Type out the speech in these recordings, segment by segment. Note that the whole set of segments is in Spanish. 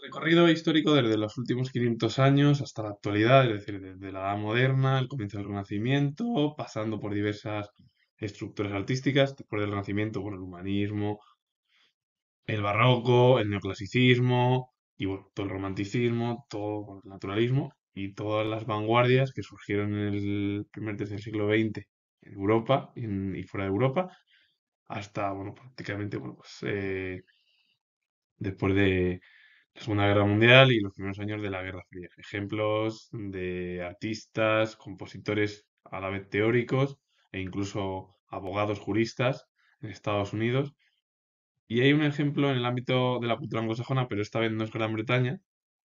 Recorrido histórico desde los últimos 500 años hasta la actualidad, es decir, desde la Edad Moderna, el comienzo del Renacimiento, pasando por diversas estructuras artísticas, después del Renacimiento, bueno, el humanismo, el barroco, el neoclasicismo y bueno, todo el romanticismo, todo bueno, el naturalismo y todas las vanguardias que surgieron en el primer tercio del siglo XX en Europa y fuera de Europa, hasta, bueno, prácticamente, bueno, pues después de la Segunda Guerra Mundial y los primeros años de la Guerra Fría. Ejemplos de artistas, compositores a la vez teóricos e incluso abogados juristas en Estados Unidos. Y hay un ejemplo en el ámbito de la cultura anglosajona, pero esta vez no es Gran Bretaña,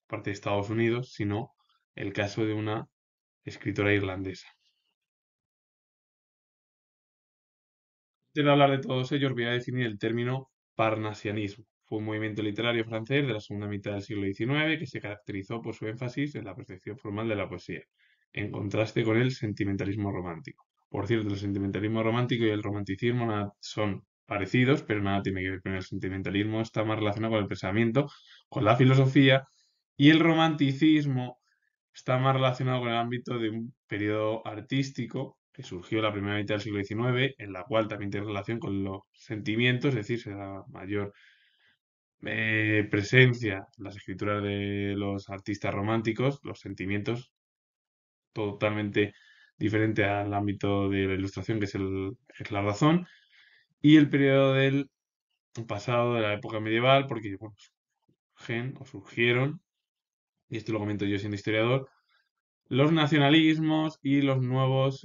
parte de Estados Unidos, sino el caso de una escritora irlandesa. Antes de hablar de todos ellos, voy a definir el término parnasianismo. Fue un movimiento literario francés de la segunda mitad del siglo XIX que se caracterizó por su énfasis en la percepción formal de la poesía, en contraste con el sentimentalismo romántico. Por cierto, el sentimentalismo romántico y el romanticismo son parecidos, pero nada tiene que ver con el sentimentalismo, está más relacionado con el pensamiento, con la filosofía, y el romanticismo está más relacionado con el ámbito de un periodo artístico que surgió en la primera mitad del siglo XIX, en la cual también tiene relación con los sentimientos, es decir, se da mayor presencia en las escrituras de los artistas románticos, los sentimientos totalmente diferente al ámbito de la ilustración, que es la razón, y el periodo del pasado de la época medieval, porque bueno, surgieron, y esto lo comento yo siendo historiador, los nacionalismos y los nuevos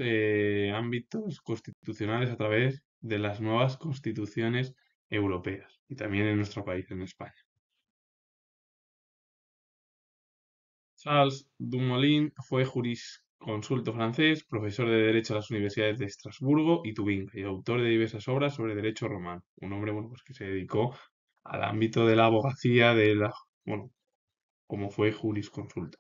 ámbitos constitucionales a través de las nuevas constituciones europeas y también en nuestro país, en España. Charles Dumoulin fue jurisconsulto francés, profesor de Derecho a las universidades de Estrasburgo y Tubinga y autor de diversas obras sobre derecho romano. Un hombre bueno, pues que se dedicó al ámbito de la abogacía, bueno, como fue jurisconsulto.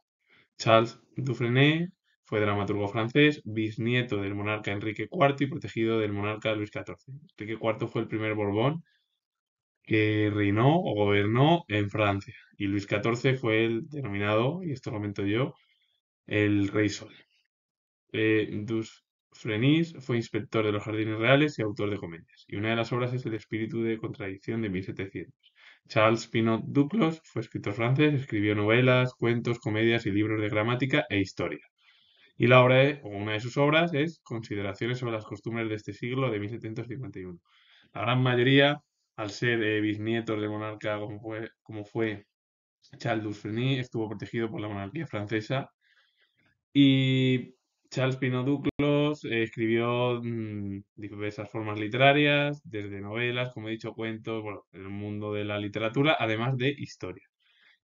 Charles Dufresne fue dramaturgo francés, bisnieto del monarca Enrique IV y protegido del monarca Luis XIV. Enrique IV fue el primer Borbón que reinó o gobernó en Francia y Luis XIV fue el denominado, y esto lo comento yo, el Rey Sol. Dufresne fue inspector de los jardines reales y autor de comedias, y una de las obras es El espíritu de contradicción de 1700. Charles Pinot Duclos fue escritor francés, escribió novelas, cuentos, comedias y libros de gramática e historia. Y o una de sus obras es Consideraciones sobre las costumbres de este siglo de 1751. La gran mayoría, al ser bisnietos del monarca como fue Charles Dufresne, estuvo protegido por la monarquía francesa y Charles Pinot Duclos escribió diversas formas literarias, desde novelas, como he dicho, cuentos, bueno, en el mundo de la literatura, además de historia.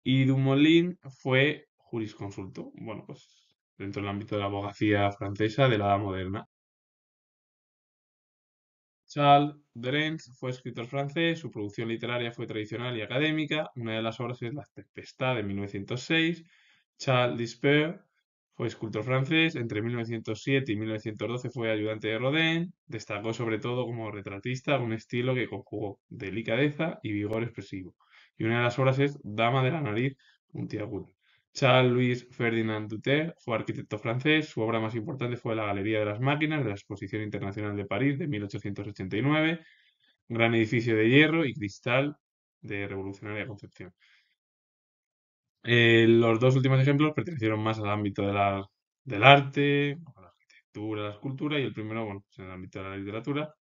Y Dumoulin fue jurisconsulto, bueno, pues dentro del ámbito de la abogacía francesa de la Edad Moderna. Charles Drenth fue escritor francés, su producción literaria fue tradicional y académica. Una de las obras es La Tempestad de 1906. Charles Dispert fue escultor francés, entre 1907 y 1912 fue ayudante de Rodin. Destacó sobre todo como retratista, un estilo que conjugó delicadeza y vigor expresivo. Y una de las obras es Dama de la nariz puntiaguda. Charles-Louis Ferdinand Duterre fue arquitecto francés. Su obra más importante fue la Galería de las Máquinas de la Exposición Internacional de París de 1889, un gran edificio de hierro y cristal de revolucionaria concepción. Los dos últimos ejemplos pertenecieron más al ámbito del arte, a la arquitectura, la escultura, y el primero, bueno, pues en el ámbito de la literatura.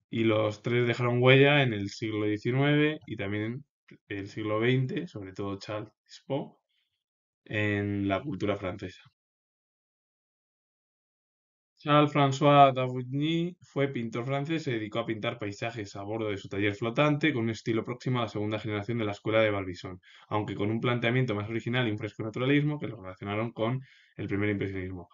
Y los tres dejaron huella en el siglo XIX y también el siglo XX, sobre todo Charles Spo, en la cultura francesa. Charles-François Davigny fue pintor francés, se dedicó a pintar paisajes a bordo de su taller flotante con un estilo próximo a la segunda generación de la escuela de Barbizon, aunque con un planteamiento más original y un fresco naturalismo que lo relacionaron con el primer impresionismo.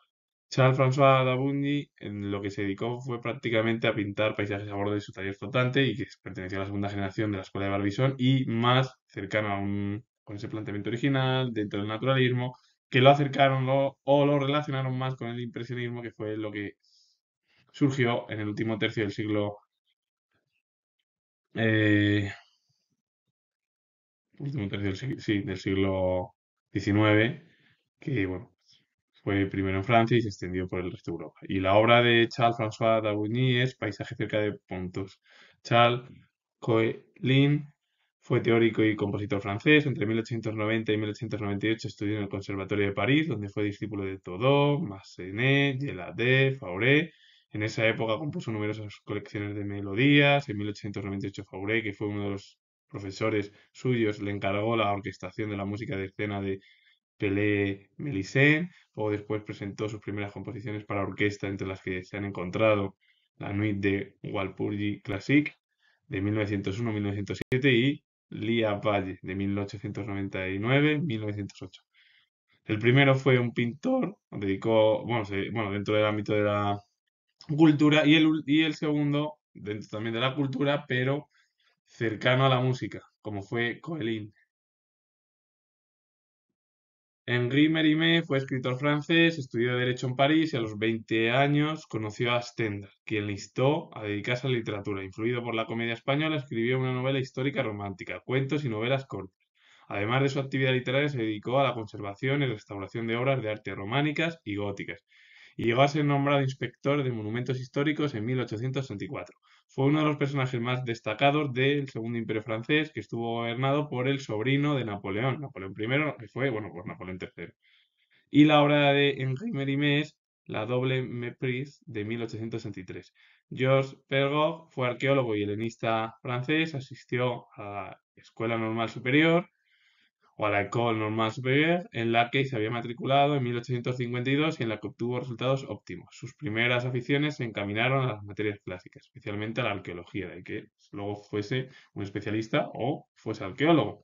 Charles-François Davigny en lo que se dedicó fue prácticamente a pintar paisajes a bordo de su taller flotante y que perteneció a la segunda generación de la escuela de Barbizon y más cercano con ese planteamiento original dentro del naturalismo que lo acercaron o lo relacionaron más con el impresionismo, que fue lo que surgió en el último tercio del siglo último tercio sí, del siglo XIX, que bueno, fue primero en Francia y se extendió por el resto de Europa. Y la obra de Charles-François Davigny es Paisaje cerca de Pontos. Charles Coelin fue teórico y compositor francés. Entre 1890 y 1898 estudió en el Conservatorio de París, donde fue discípulo de Todot, Massenet, Gelade, Fauré. En esa época compuso numerosas colecciones de melodías. En 1898 Fauré, que fue uno de los profesores suyos, le encargó la orquestación de la música de escena de Pelé Melisén, o después presentó sus primeras composiciones para orquesta, entre las que se han encontrado la Nuit de Walpurgi Classique de 1901-1907 y Lia Valle de 1899-1908. El primero fue un pintor, dedicó, bueno, dentro del ámbito de la cultura, y el segundo, dentro también de la cultura, pero cercano a la música, como fue Coelin. Henri Mérimée fue escritor francés, estudió Derecho en París y a los 20 años conoció a Stendhal, quien le instó a dedicarse a la literatura. Influido por la comedia española, escribió una novela histórica romántica, cuentos y novelas cortas. Además de su actividad literaria, se dedicó a la conservación y restauración de obras de arte románicas y góticas, y llegó a ser nombrado inspector de monumentos históricos en 1864. Fue uno de los personajes más destacados del Segundo Imperio francés, que estuvo gobernado por el sobrino de Napoleón, Napoleón I, que fue, bueno, pues Napoleón III. Y la obra de Henri Mérimée es La Doble Méprise de 1863. Georges Perregaux fue arqueólogo y helenista francés, asistió a la Escuela Normal Superior o a la École Normale Supérieure, en la que se había matriculado en 1852 y en la que obtuvo resultados óptimos. Sus primeras aficiones se encaminaron a las materias clásicas, especialmente a la arqueología, de que luego fuese un especialista o fuese arqueólogo.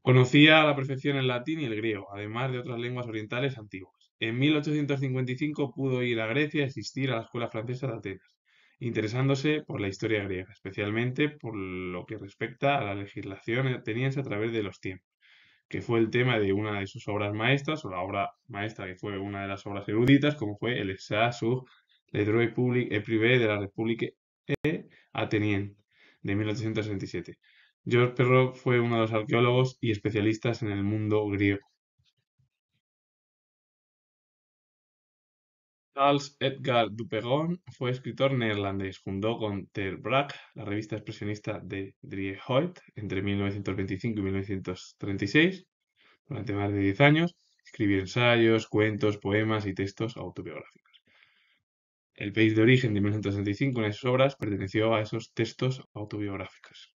Conocía a la perfección el latín y el griego, además de otras lenguas orientales antiguas. En 1855 pudo ir a Grecia y asistir a la Escuela Francesa de Atenas, interesándose por la historia griega, especialmente por lo que respecta a la legislación ateniense a través de los tiempos, que fue el tema de una de sus obras maestras, o la obra maestra que fue una de las obras eruditas, como fue el Essai sur le droit public et privé de la République atenienne, de 1867. Georges Perregaux fue uno de los arqueólogos y especialistas en el mundo griego. Charles Edgar Dupeyron fue escritor neerlandés. Fundó con Ter Braak la revista expresionista de Driehout entre 1925 y 1936. Durante más de 10 años escribió ensayos, cuentos, poemas y textos autobiográficos. El país de origen de 1965, una de sus obras, perteneció a esos textos autobiográficos.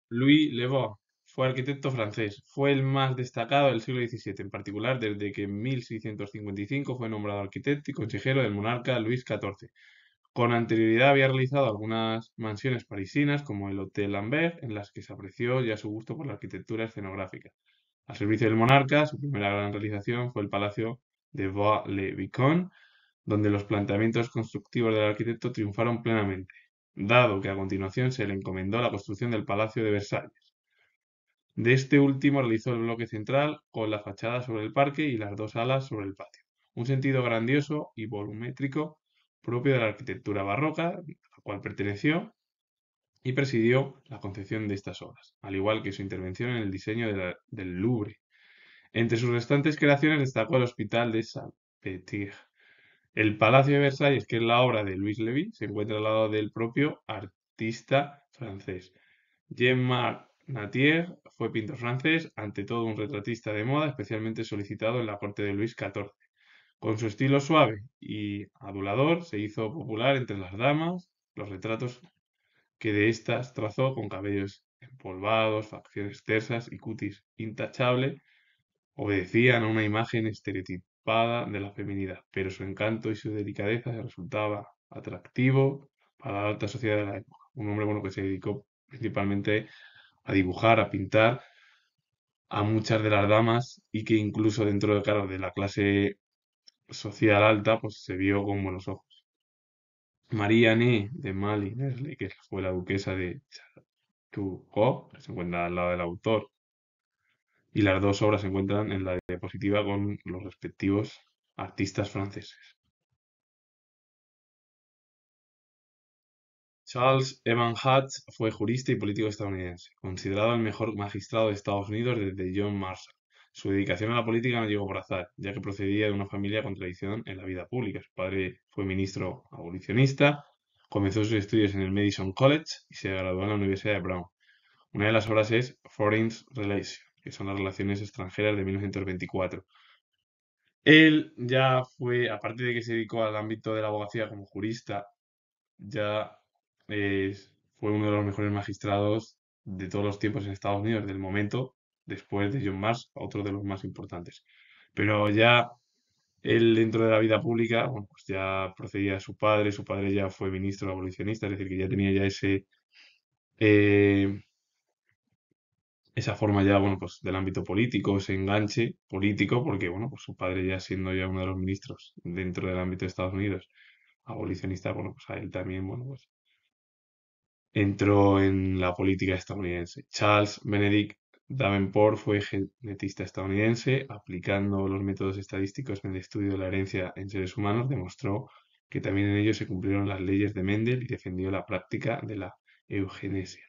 Louis Le Bon fue arquitecto francés. Fue el más destacado del siglo XVII, en particular desde que en 1655 fue nombrado arquitecto y consejero del monarca Luis XIV. Con anterioridad había realizado algunas mansiones parisinas, como el Hotel Lambert, en las que se apreció ya su gusto por la arquitectura escenográfica. Al servicio del monarca, su primera gran realización fue el Palacio de Vaux-le-Vicomte, donde los planteamientos constructivos del arquitecto triunfaron plenamente, dado que a continuación se le encomendó la construcción del Palacio de Versalles. De este último realizó el bloque central con la fachada sobre el parque y las dos alas sobre el patio, un sentido grandioso y volumétrico propio de la arquitectura barroca, a la cual perteneció, y presidió la concepción de estas obras, al igual que su intervención en el diseño del Louvre. Entre sus restantes creaciones destacó el Hospital de Salpêtrière. El Palacio de Versalles, que es la obra de Louis Lévy, se encuentra al lado del propio artista francés. Jean-Marc Natier fue pintor francés, ante todo un retratista de moda, especialmente solicitado en la corte de Luis XIV. Con su estilo suave y adulador, se hizo popular entre las damas. Los retratos que de éstas trazó, con cabellos empolvados, facciones tersas y cutis intachable, obedecían a una imagen estereotipada de la feminidad, pero su encanto y su delicadeza resultaba atractivo para la alta sociedad de la época. Un hombre bueno que se dedicó principalmente a dibujar, a pintar a muchas de las damas, y que incluso dentro de, claro, de la clase social alta, pues se vio con buenos ojos. María Anne de Maly-Nesle, que fue la duquesa de Chartreux, que se encuentra al lado del autor, y las dos obras se encuentran en la diapositiva con los respectivos artistas franceses. Charles Evan Hutz fue jurista y político estadounidense, considerado el mejor magistrado de Estados Unidos desde John Marshall. Su dedicación a la política no llegó por azar, ya que procedía de una familia con tradición en la vida pública. Su padre fue ministro abolicionista, comenzó sus estudios en el Madison College y se graduó en la Universidad de Brown. Una de las obras es Foreign Relations, que son las relaciones extranjeras de 1924. Él ya fue, aparte de que se dedicó al ámbito de la abogacía como jurista, ya fue uno de los mejores magistrados de todos los tiempos en Estados Unidos, del momento, después de John Marsh, otro de los más importantes. Pero ya él dentro de la vida pública, bueno, pues ya procedía de su padre ya fue ministro abolicionista, es decir, que ya tenía ya eh, esa forma ya, bueno, pues del ámbito político, ese enganche político, porque, bueno, pues su padre ya siendo ya uno de los ministros dentro del ámbito de Estados Unidos, abolicionista, bueno, pues a él también, bueno, pues entró en la política estadounidense. Charles Benedict Davenport fue genetista estadounidense. Aplicando los métodos estadísticos en el estudio de la herencia en seres humanos, demostró que también en ellos se cumplieron las leyes de Mendel y defendió la práctica de la eugenesia.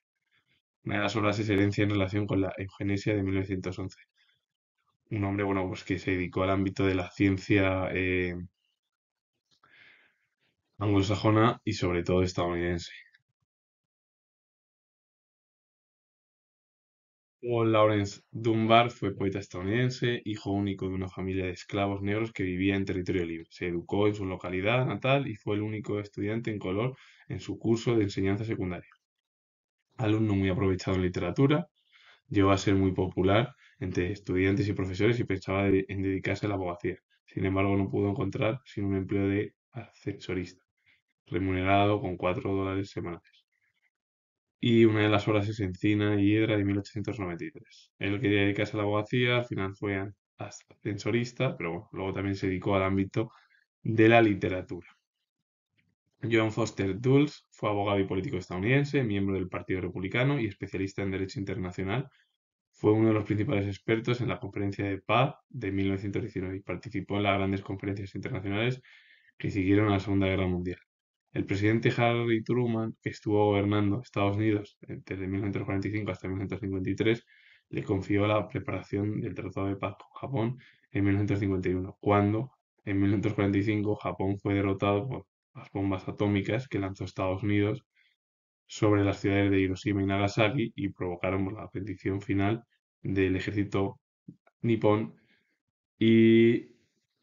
Una de las obras es Herencia en relación con la eugenesia de 1911. Un hombre, bueno, pues que se dedicó al ámbito de la ciencia anglosajona y sobre todo estadounidense. Paul Laurence Dunbar fue poeta estadounidense, hijo único de una familia de esclavos negros que vivía en territorio libre. Se educó en su localidad natal y fue el único estudiante en color en su curso de enseñanza secundaria. Alumno muy aprovechado en literatura, llegó a ser muy popular entre estudiantes y profesores y pensaba en dedicarse a la abogacía. Sin embargo, no pudo encontrar sin un empleo de ascensorista, remunerado con $4 semanales. Y una de las obras es Encina y Hiedra de 1893. Él quería dedicarse a la abogacía, al final fue ascensorista, pero bueno, luego también se dedicó al ámbito de la literatura. John Foster Dulles fue abogado y político estadounidense, miembro del Partido Republicano y especialista en Derecho Internacional. Fue uno de los principales expertos en la Conferencia de Paz de 1919 y participó en las grandes conferencias internacionales que siguieron a la Segunda Guerra Mundial. El presidente Harry Truman, que estuvo gobernando Estados Unidos desde 1945 hasta 1953, le confió la preparación del Tratado de Paz con Japón en 1951, cuando en 1945 Japón fue derrotado por las bombas atómicas que lanzó Estados Unidos sobre las ciudades de Hiroshima y Nagasaki y provocaron la rendición final del ejército nipón y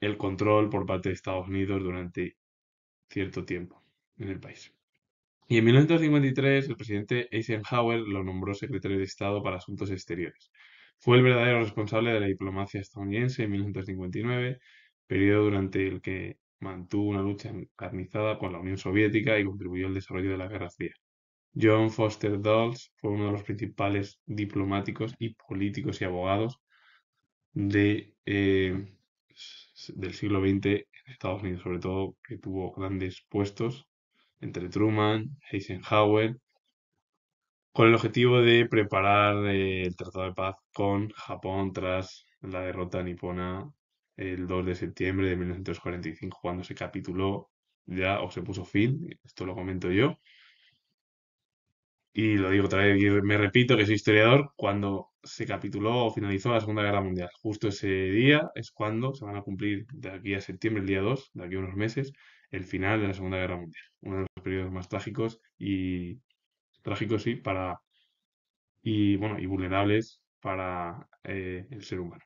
el control por parte de Estados Unidos durante cierto tiempo en el país. Y en 1953 el presidente Eisenhower lo nombró secretario de Estado para Asuntos Exteriores. Fue el verdadero responsable de la diplomacia estadounidense en 1959, periodo durante el que mantuvo una lucha encarnizada con la Unión Soviética y contribuyó al desarrollo de la Guerra Fría. John Foster Dulles fue uno de los principales diplomáticos y políticos y abogados de, del siglo XX en Estados Unidos, sobre todo que tuvo grandes puestos entre Truman, Eisenhower, con el objetivo de preparar el Tratado de Paz con Japón tras la derrota nipona el 2 de septiembre de 1945, cuando se capituló ya o se puso fin, esto lo comento yo, y lo digo otra vez, y me repito que soy historiador, cuando se capituló o finalizó la Segunda Guerra Mundial. Justo ese día es cuando se van a cumplir, de aquí a septiembre, el día 2, de aquí a unos meses, el final de la Segunda Guerra Mundial. Uno de los periodos más trágicos sí, y bueno, y vulnerables para el ser humano.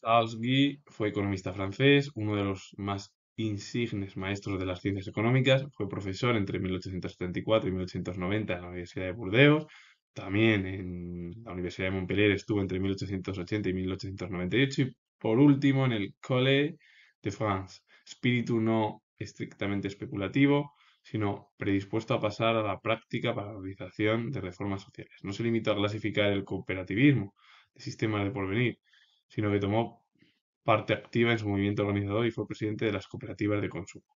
Charles Guy fue economista francés, uno de los más insignes maestros de las ciencias económicas. Fue profesor entre 1874 y 1890 en la Universidad de Burdeos. También en la Universidad de Montpellier estuvo entre 1880 y 1898. Y por último en el Collège de France. Espíritu no estrictamente especulativo, sino predispuesto a pasar a la práctica para la realización de reformas sociales. No se limitó a clasificar el cooperativismo de sistemas de porvenir, sino que tomó parte activa en su movimiento organizador y fue presidente de las cooperativas de consumo.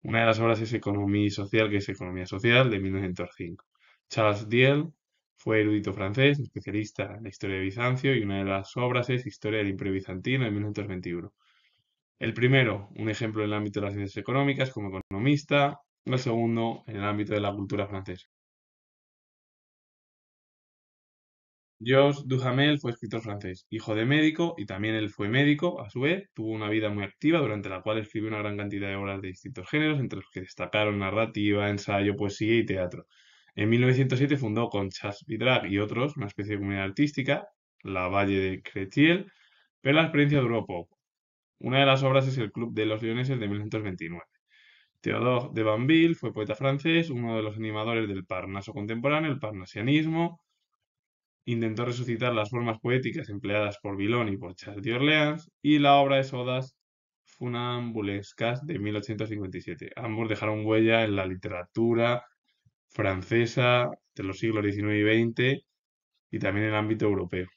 Una de las obras es Economía Social, que es Economía Social, de 1905. Charles Diel fue erudito francés, especialista en la historia de Bizancio, y una de las obras es Historia del Imperio Bizantino, de 1921. El primero, un ejemplo en el ámbito de las ciencias económicas como economista, el segundo en el ámbito de la cultura francesa. Georges Duhamel fue escritor francés, hijo de médico y también él fue médico, a su vez, tuvo una vida muy activa durante la cual escribió una gran cantidad de obras de distintos géneros, entre los que destacaron narrativa, ensayo, poesía y teatro. En 1907 fundó con Charles Vidrac y otros una especie de comunidad artística, la Valle de Crétiel, pero la experiencia duró poco. Una de las obras es el Club de los Leoneses de 1929. Théodore de Banville fue poeta francés, uno de los animadores del Parnaso contemporáneo, el parnasianismo. Intentó resucitar las formas poéticas empleadas por Villon y por Charles de Orleans, y la obra es Odas funambulescas de 1857. Ambos dejaron huella en la literatura francesa de los siglos XIX y XX y también en el ámbito europeo.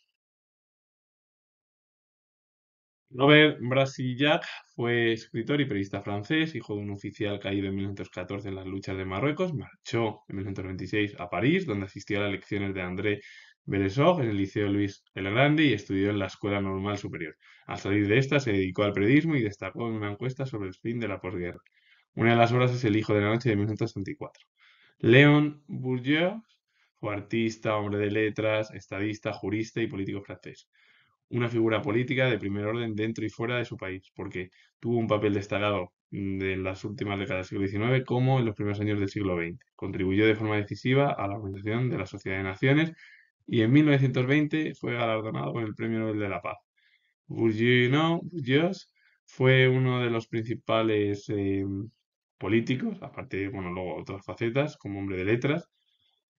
Robert Brasillac fue escritor y periodista francés, hijo de un oficial caído en 1914 en las luchas de Marruecos. Marchó en 1926 a París, donde asistió a las lecciones de André Belesog en el Liceo Luis el Grande y estudió en la Escuela Normal Superior. Al salir de esta, se dedicó al periodismo y destacó en una encuesta sobre el fin de la posguerra. Una de las obras es El Hijo de la Noche de 1964. Léon Bourdieu fue artista, hombre de letras, estadista, jurista y político francés, una figura política de primer orden dentro y fuera de su país, porque tuvo un papel destacado en las últimas décadas del siglo XIX como en los primeros años del siglo XX. Contribuyó de forma decisiva a la organización de la Sociedad de Naciones y en 1920 fue galardonado con el Premio Nobel de la Paz. Bourdieu fue uno de los principales políticos, aparte, bueno, luego otras facetas, como hombre de letras,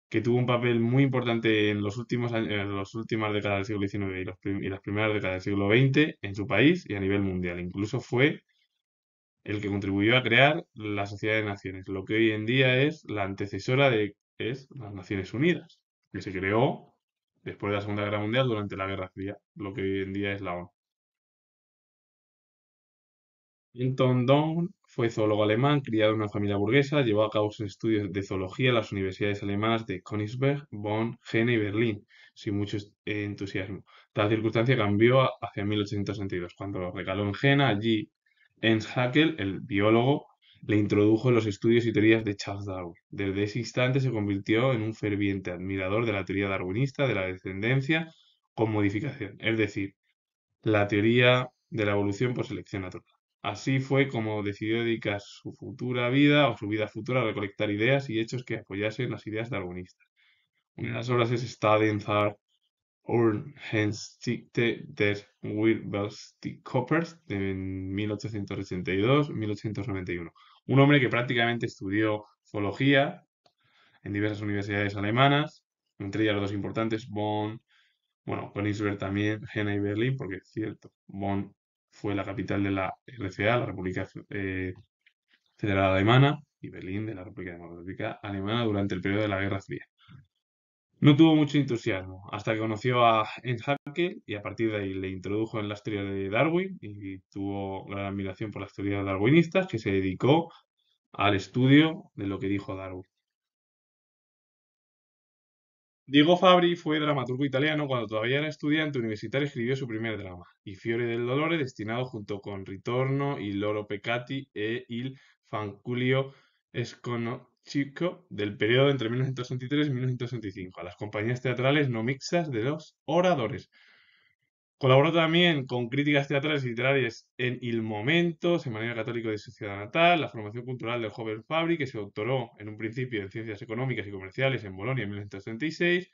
que tuvo un papel muy importante en los últimos años, en las últimas décadas del siglo XIX y las primeras décadas del siglo XX en su país y a nivel mundial. Incluso fue el que contribuyó a crear la Sociedad de Naciones, lo que hoy en día es la antecesora de es las Naciones Unidas, que se creó después de la Segunda Guerra Mundial durante la Guerra Fría, lo que hoy en día es la ONU. Anton Dohn fue zoólogo alemán, criado en una familia burguesa, llevó a cabo sus estudios de zoología en las universidades alemanas de Königsberg, Bonn, Jena y Berlín, sin mucho entusiasmo. Tal circunstancia cambió hacia 1862, cuando recaló en Jena. Allí, Ernst Haeckel, el biólogo, le introdujo en los estudios y teorías de Charles Darwin. Desde ese instante se convirtió en un ferviente admirador de la teoría darwinista de la descendencia con modificación, es decir, la teoría de la evolución por selección natural. Así fue como decidió dedicar su futura vida o su vida futura a recolectar ideas y hechos que apoyasen las ideas darwinistas. Una de las obras es Stadenthal Urgenschichte des Wirbelstierkörpers de 1882-1891. Un hombre que prácticamente estudió zoología en diversas universidades alemanas, entre ellas las dos importantes, Bonn, bueno, Königsberg también, Jena y Berlín, porque es cierto, Bonn fue la capital de la RCA, la República Federal Alemana, y Berlín de la República Democrática Alemana durante el periodo de la Guerra Fría. No tuvo mucho entusiasmo hasta que conoció a Ernst Haeckel y a partir de ahí le introdujo en las teorías de Darwin y tuvo gran admiración por las teorías darwinistas, que se dedicó al estudio de lo que dijo Darwin. Diego Fabri fue dramaturgo italiano. Cuando todavía era estudiante universitario escribió su primer drama, I Fiori del Dolore, destinado junto con Ritorno, Il loro peccati e Il fanculio sconocico del periodo entre 1963 y 1965 a las compañías teatrales no mixtas de los oradores. Colaboró también con críticas teatrales y literarias en Il Momento, Semanario Católico de su ciudad natal, la formación cultural del joven Fabri, que se doctoró en un principio en Ciencias Económicas y Comerciales en Bolonia en 1936.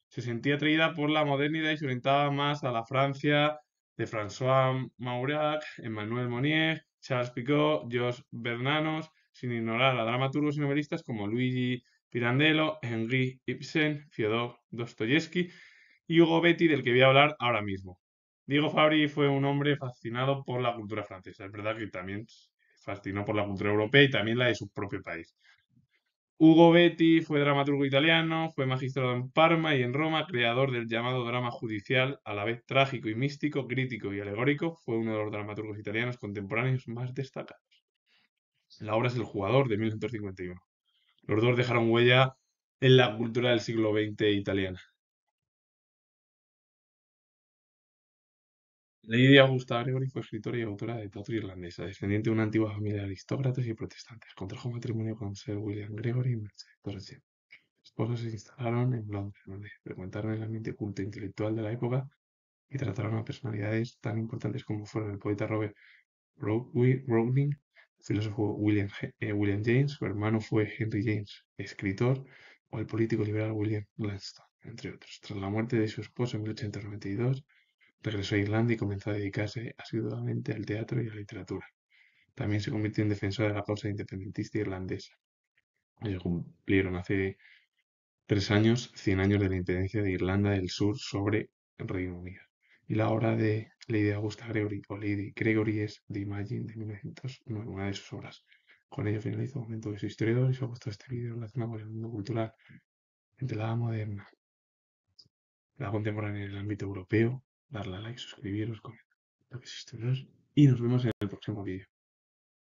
Se sentía atraída por la modernidad y se orientaba más a la Francia de François Mauriac, Emmanuel Mounier, Charles Picot, Georges Bernanos, sin ignorar a dramaturgos y novelistas como Luigi Pirandello, Henri Ibsen, Fyodor Dostoyevsky y Hugo Betti, del que voy a hablar ahora mismo. Diego Fabri fue un hombre fascinado por la cultura francesa. Es verdad que también fascinó por la cultura europea y también la de su propio país. Hugo Betti fue dramaturgo italiano, fue magistrado en Parma y en Roma, creador del llamado drama judicial, a la vez trágico y místico, crítico y alegórico. Fue uno de los dramaturgos italianos contemporáneos más destacados. La obra es El jugador de 1951. Los dos dejaron huella en la cultura del siglo XX italiana. Lady Augusta Gregory fue escritora y autora de teatro irlandesa, descendiente de una antigua familia de aristócratas y protestantes. Contrajo matrimonio con Sir William Gregory y Mercedes Torres. Esposos se instalaron en Londres, donde frecuentaron el ambiente culto e intelectual de la época y trataron a personalidades tan importantes como fueron el poeta Robert Browning, el filósofo William James, su hermano fue Henry James, escritor, o el político liberal William Gladstone, entre otros. Tras la muerte de su esposo en 1892, regresó a Irlanda y comenzó a dedicarse asiduamente al teatro y a la literatura. También se convirtió en defensor de la causa independentista irlandesa. Cumplieron hace 3 años 100 años de la independencia de Irlanda del Sur sobre el Reino Unido. Y la obra de Lady Augusta Gregory o Lady Gregory es The Imagine de 1909, una de sus obras. Con ello finalizo el momento de su historiador y si os ha gustado este vídeo relacionado con el mundo cultural entre la edad moderna, la contemporánea en el ámbito europeo, darle a like, suscribiros, comentar lo que es historiador y nos vemos en el próximo vídeo.